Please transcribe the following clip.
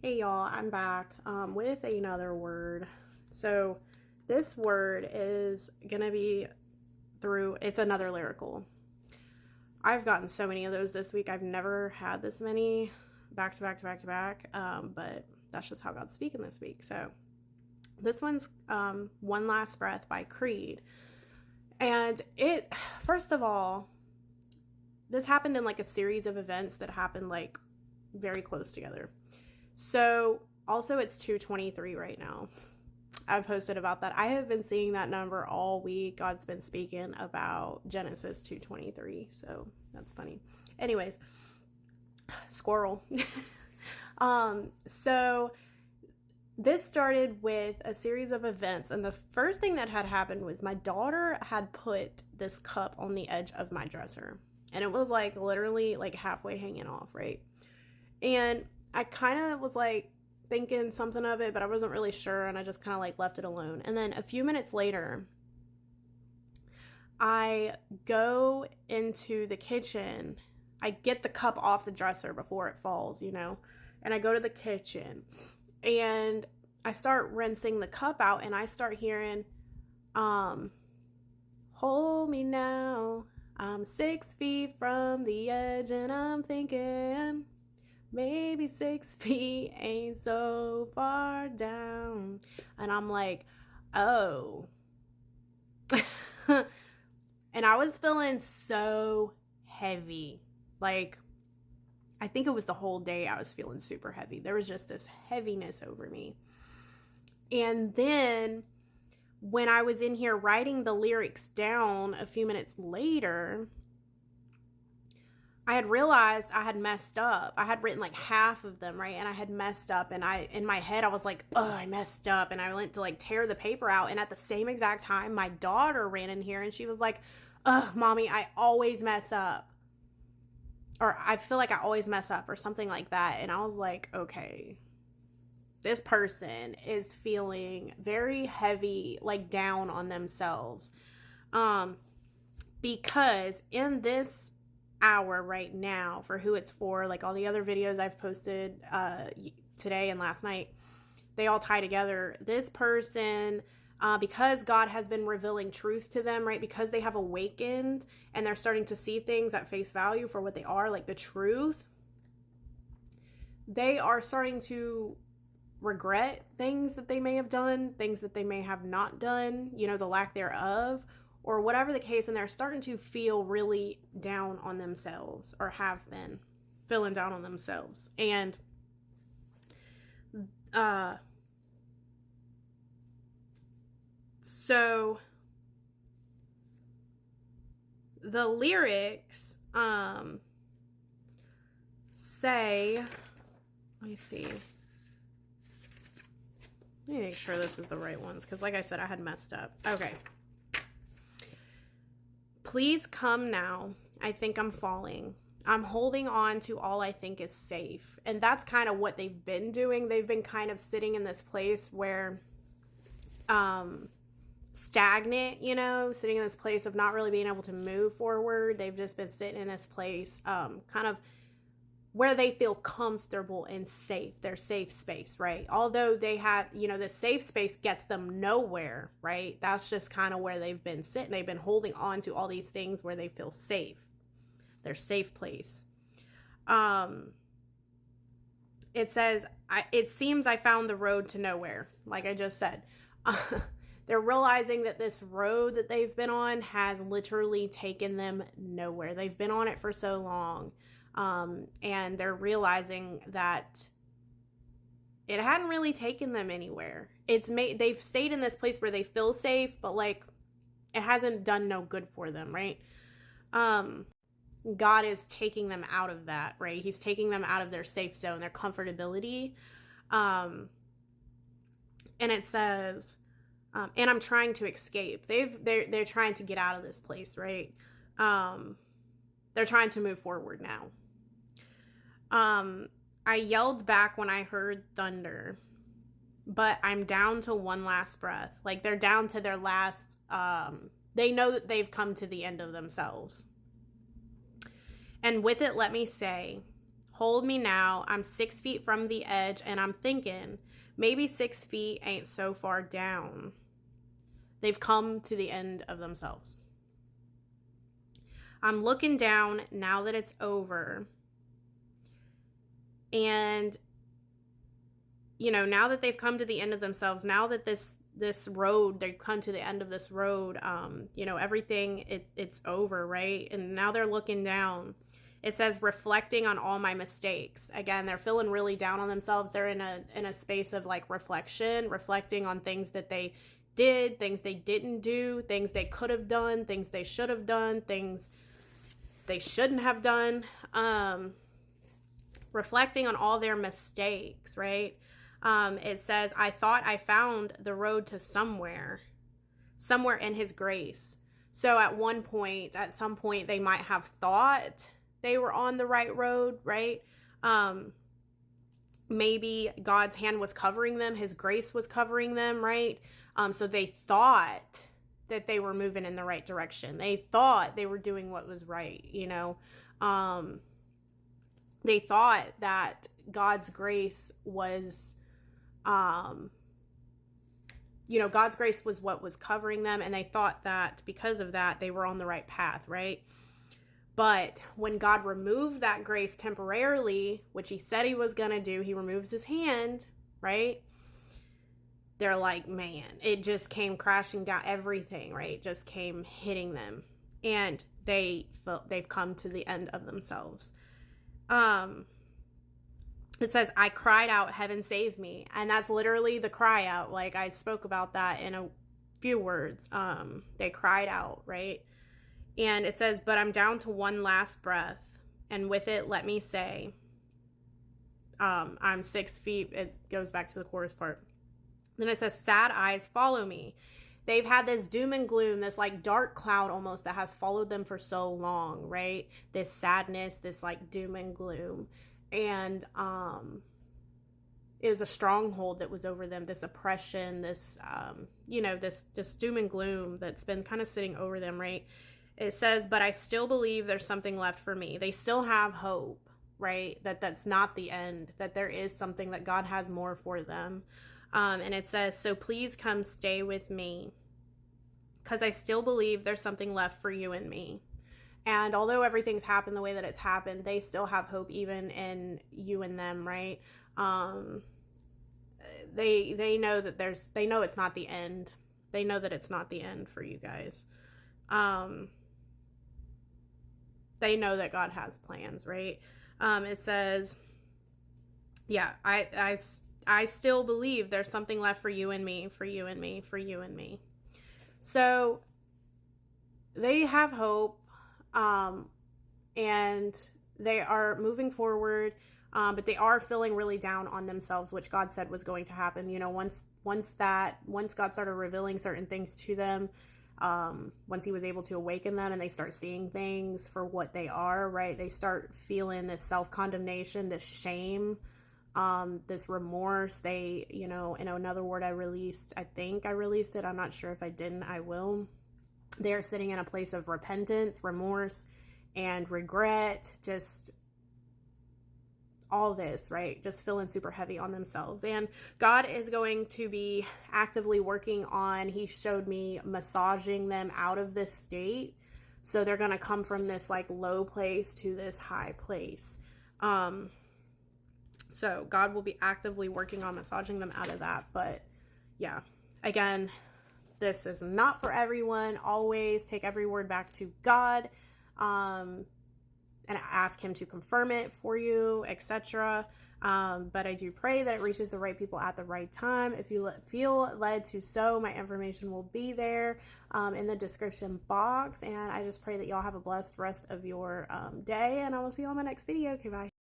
Hey y'all, I'm back with another word. So this word is gonna be it's another lyrical. I've gotten so many of those this week. I've never had this many back to back to back to back, but that's just how God's speaking this week. So this one's One Last Breath by Creed. And first of all, this happened in like a series of events that happened like very close together. So also it's 2:23 right now. I've posted about that. I have been seeing that number all week. God's been speaking about Genesis 2:23. So that's funny. Anyways, squirrel. So this started with a series of events, and the first thing that had happened was my daughter had put this cup on the edge of my dresser, and it was like literally like halfway hanging off, right? And I kind of was like thinking something of it, but I wasn't really sure, and I just kind of like left it alone. And then a few minutes later, I go into the kitchen. I get the cup off the dresser before it falls, and I go to the kitchen and I start rinsing the cup out, and I start hearing, hold me now, I'm 6 feet from the edge, and I'm thinking maybe 6 feet ain't so far down. And I'm like, oh. And I was feeling so heavy. Like, I think it was the whole day I was feeling super heavy. There was just this heaviness over me. And then when I was in here writing the lyrics down a few minutes later, I had realized I had messed up. I had written like half of them, right? And I had messed up, and in my head, I was like, oh, I messed up. And I went to like tear the paper out. And at the same exact time, my daughter ran in here and she was like, ugh, mommy, I always mess up. Or I feel like I always mess up or something like that. And I was like, okay, this person is feeling very heavy, like down on themselves. Because in this hour right now, for who it's for, like all the other videos I've posted today and last night, they all tie together. This person, because God has been revealing truth to them, right? Because they have awakened and they're starting to see things at face value for what they are, like the truth. They are starting to regret things that they may have done, things that they may have not done, the lack thereof, or whatever the case, and they're starting to feel really down on themselves, or have been feeling down on themselves. And so the lyrics say, let me see. Let me make sure this is the right ones, because like I said, I had messed up. Okay. Please come now. I think I'm falling. I'm holding on to all I think is safe. And that's kind of what they've been doing. They've been kind of sitting in this place where stagnant, sitting in this place of not really being able to move forward. They've just been sitting in this place kind of where they feel comfortable and safe, their safe space, right? Although they have, the safe space gets them nowhere, right? That's just kind of where they've been sitting. They've been holding on to all these things where they feel safe, their safe place. It says, it seems I found the road to nowhere, like I just said. They're realizing that this road that they've been on has literally taken them nowhere. They've been on it for so long. And they're realizing that it hadn't really taken them anywhere. They've stayed in this place where they feel safe, but like it hasn't done no good for them, right? God is taking them out of that, right? He's taking them out of their safe zone, their comfortability. And it says, and I'm trying to escape. They're trying to get out of this place, right? They're trying to move forward now. I yelled back when I heard thunder, but I'm down to one last breath. Like they're down to their last, they know that they've come to the end of themselves. And with it, let me say, Hold me now. I'm 6 feet from the edge, and I'm thinking, maybe 6 feet ain't so far down. They've come to the end of themselves. I'm looking down now that it's over. And, you know, now that they've come to the end of themselves, now that this road, they've come to the end of this road, you know, everything, it's over, right? And now they're looking down. It says, reflecting on all my mistakes. Again, they're feeling really down on themselves. They're in a space of like reflection, reflecting on things that they did, things they didn't do, things they could have done, things they should have done, things they shouldn't have done. Reflecting on all their mistakes, right? It says, I thought I found the road to somewhere in his grace. So at some point, they might have thought they were on the right road, right? Maybe God's hand was covering them. His grace was covering them, right? So they thought that they were moving in the right direction. They thought they were doing what was right, you know? They thought that God's grace was, you know, God's grace was what was covering them. And they thought that because of that, they were on the right path, right? But when God removed that grace temporarily, which he said he was going to do, he removes his hand, right? They're like, man, it just came crashing down, everything, right? Just came hitting them. And they've come to the end of themselves. It says, I cried out, heaven save me. And that's literally the cry out. Like I spoke about that in a few words. They cried out, right? And it says, but I'm down to one last breath. And with it, let me say, I'm 6 feet. It goes back to the chorus part. Then it says, sad eyes follow me. They've had this doom and gloom, this like dark cloud almost that has followed them for so long, right? This sadness, this like doom and gloom. And it was a stronghold that was over them, this oppression, this, you know, this doom and gloom that's been kind of sitting over them, right? It says, but I still believe there's something left for me. They still have hope, right? That's not the end, that there is something, that God has more for them. And it says, so please come stay with me, because I still believe there's something left for you and me. And although everything's happened the way that it's happened, they still have hope even in you and them, right? They know that they know it's not the end. They know that it's not the end for you guys. They know that God has plans, right? It says, yeah, I still believe there's something left for you and me, for you and me, for you and me. So they have hope, and they are moving forward, but they are feeling really down on themselves, which God said was going to happen. You know, once God started revealing certain things to them, once he was able to awaken them and they start seeing things for what they are, right? They start feeling this self-condemnation, this shame, this remorse. They, you know, another word I think I released it. I'm not sure if I didn't, I will. They're sitting in a place of repentance, remorse, and regret, just all this, right? Just feeling super heavy on themselves. And God is going to be actively working on, he showed me, massaging them out of this state. So they're going to come from this like low place to this high place. So God will be actively working on massaging them out of that. But yeah, again, this is not for everyone. Always take every word back to God. And ask him to confirm it for you, etc. But I do pray that it reaches the right people at the right time. If you feel led to sow, my information will be there in the description box. And I just pray that y'all have a blessed rest of your day. And I will see you on my next video. Okay, bye.